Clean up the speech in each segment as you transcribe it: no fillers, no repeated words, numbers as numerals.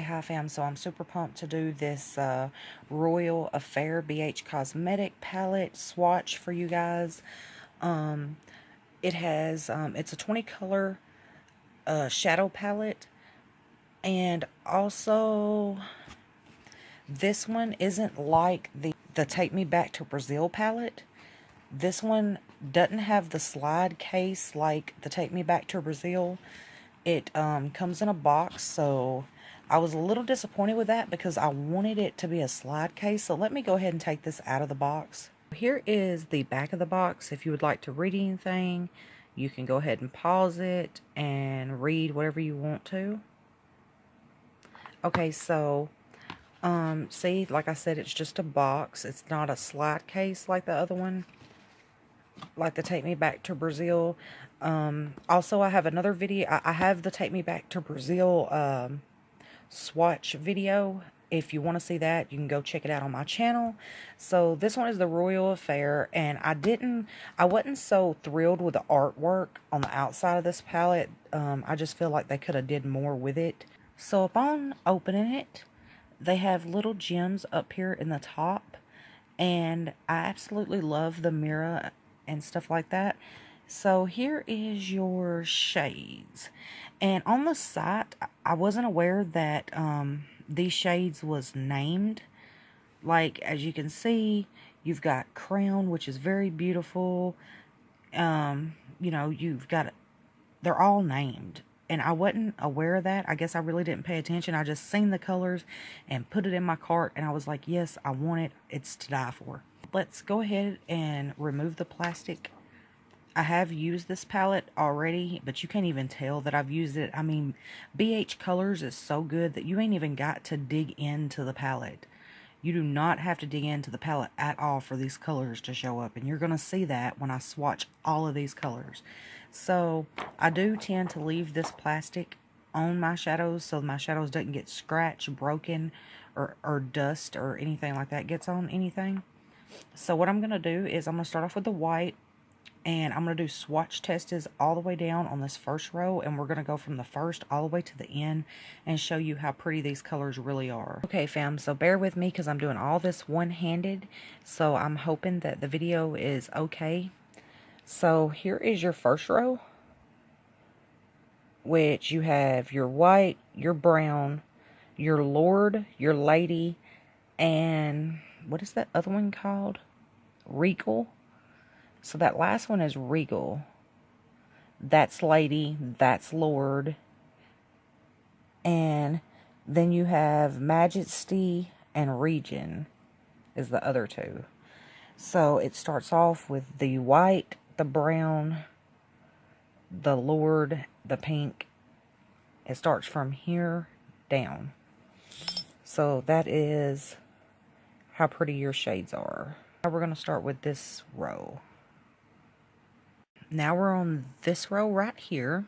hi fam. So I'm super pumped to do this Royal Affair BH Cosmetic palette swatch for you guys. It has, it's a 20 color shadow palette, and also this one isn't like the Take Me Back to Brazil palette. This one doesn't have the slide case like the Take Me Back to Brazil. It comes in a box, so I was a little disappointed with that because I wanted it to be a slide case. So let me go ahead and take this out of the box. Here is the back of the box. If you would like to read anything, you can go ahead and pause it and read whatever you want to. Okay, so see, like I said, it's just a box. It's not a slide case like the other one, like the Take Me Back to Brazil. Also, I have another video. I have the Take Me Back to Brazil swatch video. If you want to see that, you can go check it out on my channel. So this one is the Royal Affair, and I wasn't so thrilled with the artwork on the outside of this palette. I just feel like they could have did more with it. So upon opening it, they have little gems up here in the top, and I absolutely love the mirror and stuff like that. So here is your shades, and on the site I wasn't aware that these shades was named. Like, as you can see, you've got Crown, which is very beautiful. You know, you've got, they're all named, and I wasn't aware of that. I guess I really didn't pay attention. I just seen the colors and put it in my cart, and I was like, yes, I want it. It's to die for. Let's go ahead and remove the plastic. I have used this palette already, but you can't even tell that I've used it. I mean, BH Colors is so good that you ain't even got to dig into the palette. You do not have to dig into the palette at all for these colors to show up, and you're going to see that when I swatch all of these colors. So I do tend to leave this plastic on my shadows so my shadows doesn't get scratched, broken, or dust or anything like that gets on anything. So what I'm going to do is I'm going to start off with the white, and I'm going to do swatch tests all the way down on this first row, and we're going to go from the first all the way to the end and show you how pretty these colors really are. Okay fam, so bear with me because I'm doing all this one-handed, so I'm hoping that the video is okay. So here is your first row, which you have your white, your brown, your Lord, your Lady, and what is that other one called? Regal. So that last one is Regal. That's Lady. That's Lord. And then you have Majesty and Region is the other two. So it starts off with the white, the brown, the Lord, the pink. It starts from here down. So that is how pretty your shades are. Now we're going to start with this row. Now we're on this row right here,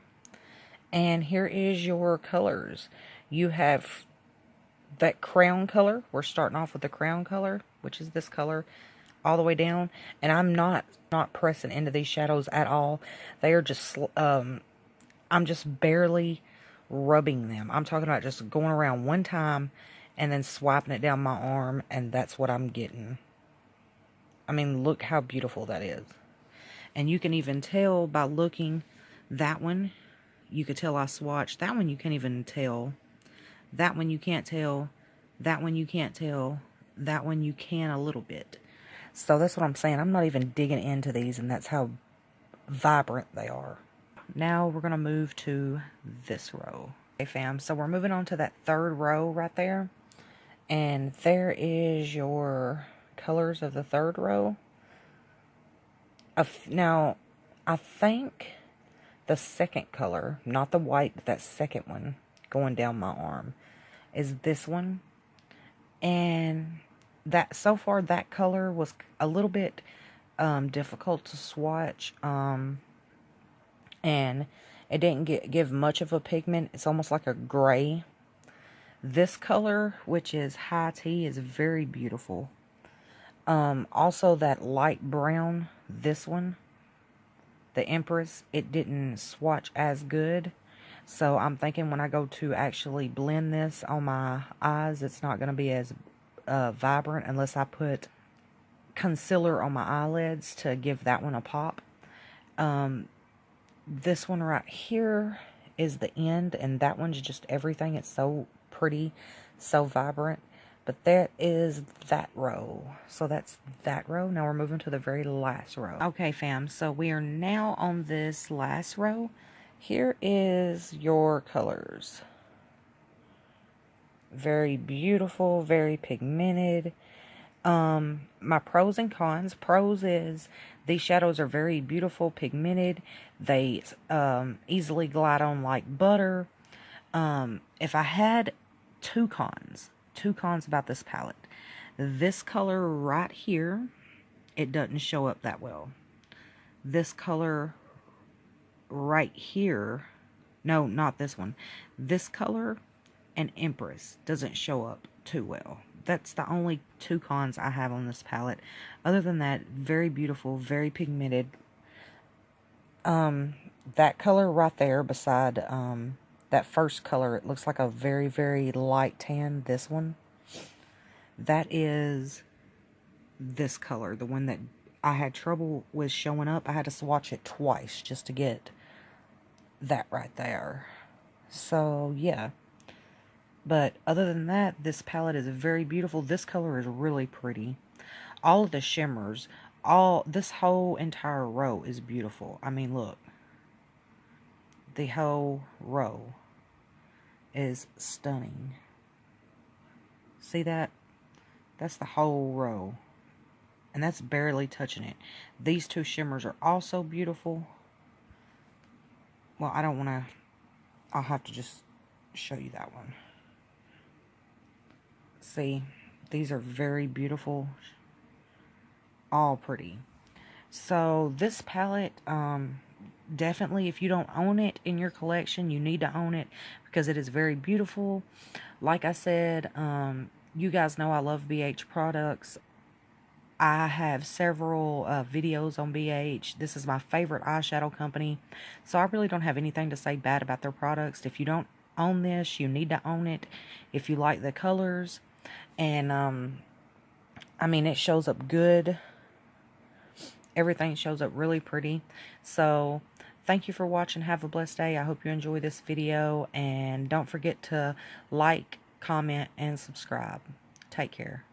and here is your colors. You have that crown color. We're starting off with the crown color, which is this color, all the way down. And I'm not pressing into these shadows at all. They are just, I'm just barely rubbing them. I'm talking about just going around one time and then swiping it down my arm, and that's what I'm getting. I mean, look how beautiful that is. And you can even tell by looking, that one, you could tell I swatched. That one you can't even tell. That one you can't tell. That one you can't tell. That one you can a little bit. So that's what I'm saying. I'm not even digging into these, and that's how vibrant they are. Now we're going to move to this row. Okay fam, so we're moving on to that third row right there. And there is your colors of the third row. Now, I think the second color, not the white, but that second one going down my arm, is this one. And that, so far, that color was a little bit difficult to swatch. And it didn't give much of a pigment. It's almost like a gray. This color, which is high tea, is very beautiful. Also that light brown, this one, the Empress, it didn't swatch as good. So I'm thinking when I go to actually blend this on my eyes, it's not going to be as vibrant unless I put concealer on my eyelids to give that one a pop. This one right here is the end, and that one's just everything. It's so pretty, so vibrant. But that is that row. So that's that row. Now we're moving to the very last row. Okay, fam. So we are now on this last row. Here is your colors. Very beautiful, very pigmented. My pros and cons. Pros is these shadows are very beautiful, pigmented. They easily glide on like butter. If I had two cons about this palette. This color right here, it doesn't show up that well. This color right here, no, not this one. This color and Empress doesn't show up too well. That's the only two cons I have on this palette. Other than that, very beautiful, very pigmented. That color right there beside that first color, it looks like a very, very light tan. This one, that is this color, the one that I had trouble with showing up. I had to swatch it twice just to get that right there. So, yeah. But other than that, this palette is very beautiful. This color is really pretty. All of the shimmers, this whole entire row is beautiful. I mean, look. The whole row is stunning. See that? That's the whole row. And that's barely touching it. These two shimmers are also beautiful. Well, I don't want to... I'll have to just show you that one. See? These are very beautiful. All pretty. So, this palette... definitely, if you don't own it in your collection, you need to own it because it is very beautiful. Like I said, you guys know I love BH products. I have several videos on BH. This is my favorite eyeshadow company. So I really don't have anything to say bad about their products. If you don't own this, you need to own it. If you like the colors. And, I mean, it shows up good. Everything shows up really pretty. So, thank you for watching. Have a blessed day. I hope you enjoy this video. And don't forget to like, comment, and subscribe. Take care.